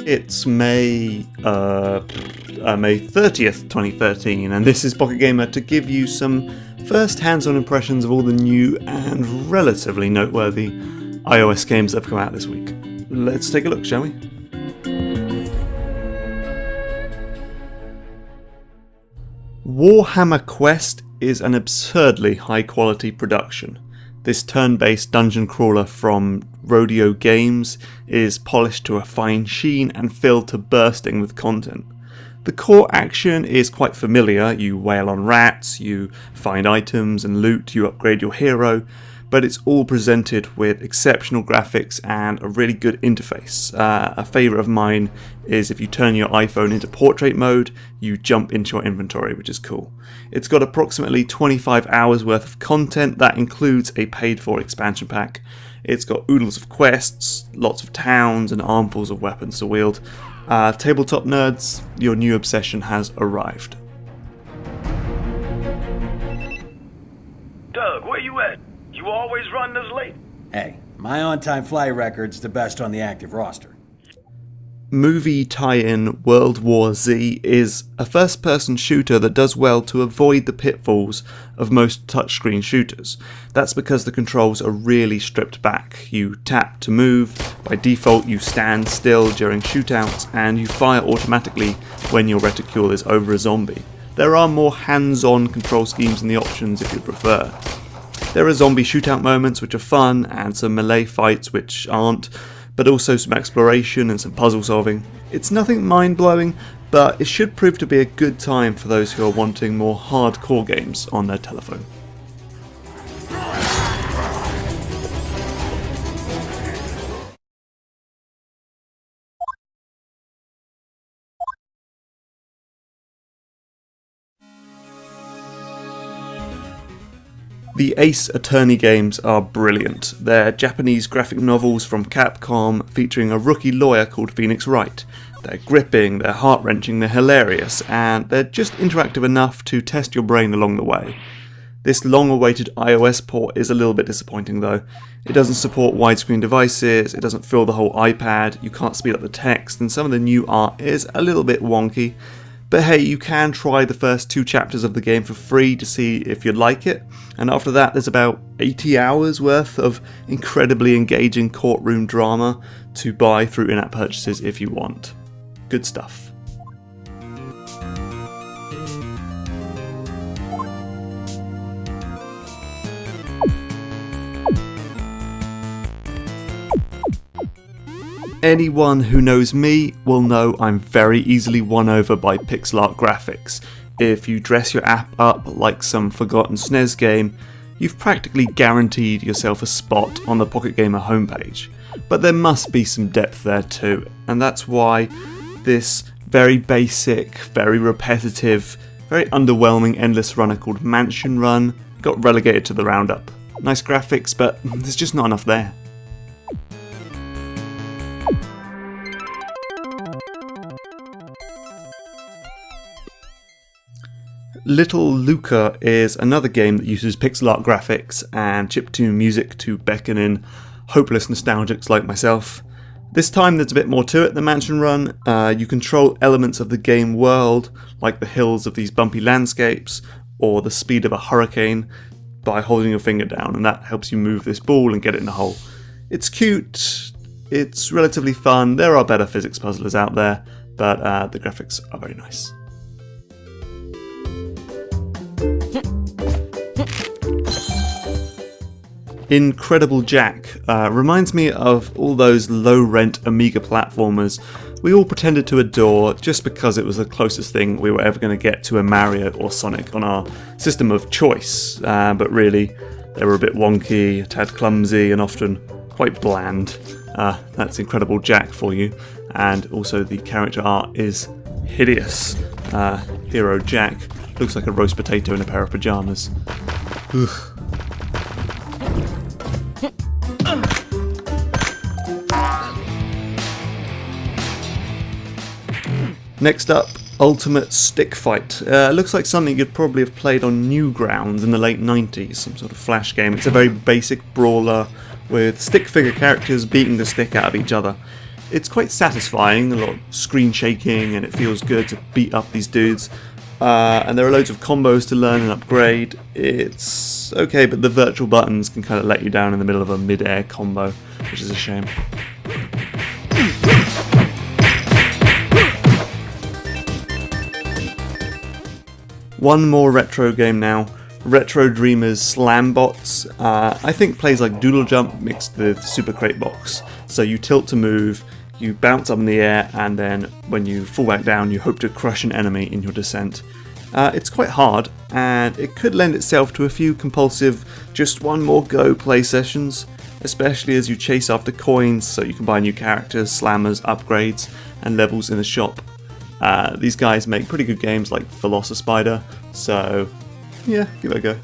It's May 30th, 2013, and this is Pocket Gamer to give you some first hands-on impressions of all the new and relatively noteworthy iOS games that have come out this week. Let's take a look, shall we? Warhammer Quest is an absurdly high-quality production. This turn-based dungeon crawler from Rodeo Games is polished to a fine sheen and filled to bursting with content. The core action is quite familiar. You wail on rats, you find items and loot, you upgrade your hero, but it's all presented with exceptional graphics and a really good interface. A favourite of mine is if you turn your iPhone into portrait mode, you jump into your inventory, which is cool. It's got approximately 25 hours worth of content. That includes a paid for expansion pack. It's got oodles of quests, lots of towns and armfuls of weapons to wield. Tabletop nerds, your new obsession has arrived. Doug, where you at? You always run this late? Hey, my on-time fly record's the best on the active roster. Movie tie-in World War Z is a first-person shooter that does well to avoid the pitfalls of most touchscreen shooters. That's because the controls are really stripped back. You tap to move, by default you stand still during shootouts, and you fire automatically when your reticule is over a zombie. There are more hands-on control schemes in the options if you prefer. There are zombie shootout moments which are fun, and some melee fights which aren't, but also some exploration and some puzzle solving. It's nothing mind-blowing, but it should prove to be a good time for those who are wanting more hardcore games on their telephone. The Ace Attorney games are brilliant. They're Japanese graphic novels from Capcom featuring a rookie lawyer called Phoenix Wright. They're gripping, they're heart-wrenching, they're hilarious, and they're just interactive enough to test your brain along the way. This long-awaited iOS port is a little bit disappointing though. It doesn't support widescreen devices, it doesn't fill the whole iPad, you can't speed up the text, and some of the new art is a little bit wonky. But hey, you can try the first 2 chapters of the game for free to see if you'd like it, and after that there's about 80 hours worth of incredibly engaging courtroom drama to buy through in-app purchases if you want. Good stuff. Anyone who knows me will know I'm very easily won over by pixel art graphics. If you dress your app up like some forgotten SNES game, you've practically guaranteed yourself a spot on the Pocket Gamer homepage. But there must be some depth there too, and that's why this very basic, very repetitive, very underwhelming endless runner called Mansion Run got relegated to the roundup. Nice graphics, but there's just not enough there. Little Luca is another game that uses pixel art graphics and chiptune music to beckon in hopeless nostalgics like myself. This time there's a bit more to it than Mansion Run. You control elements of the game world, like the hills of these bumpy landscapes, or the speed of a hurricane, by holding your finger down, and that helps you move this ball and get it in a hole. It's cute, it's relatively fun, there are better physics puzzlers out there, but the graphics are very nice. Incredible Jack reminds me of all those low-rent Amiga platformers we all pretended to adore just because it was the closest thing we were ever going to get to a Mario or Sonic on our system of choice, but really they were a bit wonky, a tad clumsy, and often quite bland. That's Incredible Jack for you, and also the character art is hideous. Hero Jack looks like a roast potato in a pair of pyjamas. Ugh. Next up, Ultimate Stick Fight. Looks like something you'd probably have played on Newgrounds in the late 90s, some sort of flash game. It's a very basic brawler with stick figure characters beating the stick out of each other. it's quite satisfying, a lot of screen shaking, and it feels good to beat up these dudes. And there are loads of combos to learn and upgrade. It's okay, but the virtual buttons can kind of let you down in the middle of a mid-air combo, which is a shame. One more retro game now. Retro Dreamers Slambots. I think plays like Doodle Jump mixed with Super Crate Box. So you tilt to move, you bounce up in the air, and then when you fall back down you hope to crush an enemy in your descent. It's quite hard, and it could lend itself to a few compulsive just one more go play sessions, especially as you chase after coins so you can buy new characters, slammers, upgrades, and levels in the shop. These guys make pretty good games like Velocispider, so yeah, give it a go.